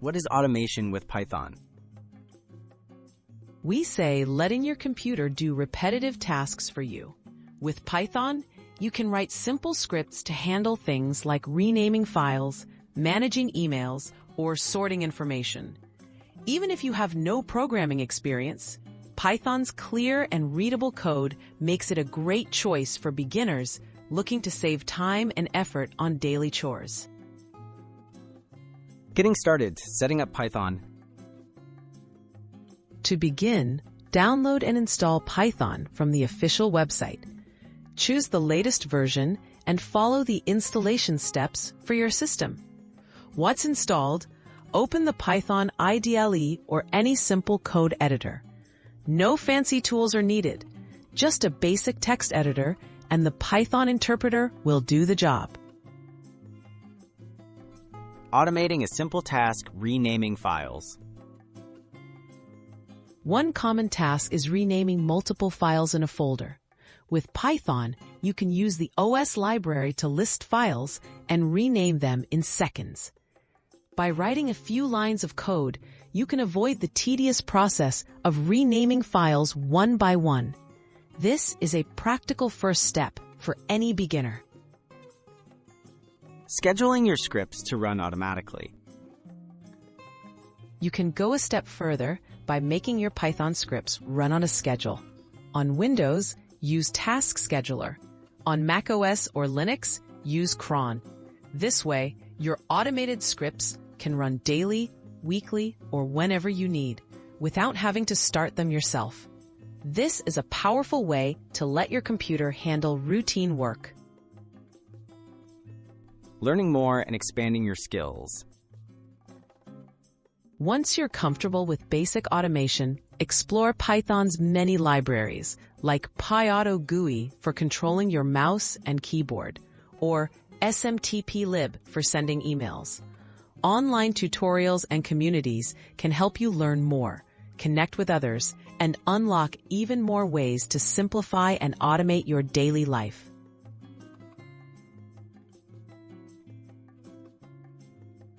What is automation with Python? We say letting your computer do repetitive tasks for you. With Python, you can write simple scripts to handle things like renaming files, managing emails, or sorting information. Even if you have no programming experience, Python's clear and readable code makes it a great choice for beginners looking to save time and effort on daily chores. Getting started, setting up Python. To begin, download and install Python from the official website. Choose the latest version and follow the installation steps for your system. Once installed, open the Python IDLE or any simple code editor. No fancy tools are needed, just a basic text editor, and the Python interpreter will do the job. Automating a simple task, renaming files. One common task is renaming multiple files in a folder. With Python, you can use the OS library to list files and rename them in seconds. By writing a few lines of code, you can avoid the tedious process of renaming files one by one. This is a practical first step for any beginner. Scheduling your scripts to run automatically. You can go a step further by making your Python scripts run on a schedule. On Windows, use Task Scheduler. On macOS or Linux, use cron. This way, your automated scripts can run daily, weekly, or whenever you need, without having to start them yourself. This is a powerful way to let your computer handle routine work. Learning more and expanding your skills. Once you're comfortable with basic automation, explore Python's many libraries, like PyAuto GUI for controlling your mouse and keyboard, or SMTP_lib for sending emails. Online tutorials and communities can help you learn more, connect with others, and unlock even more ways to simplify and automate your daily life.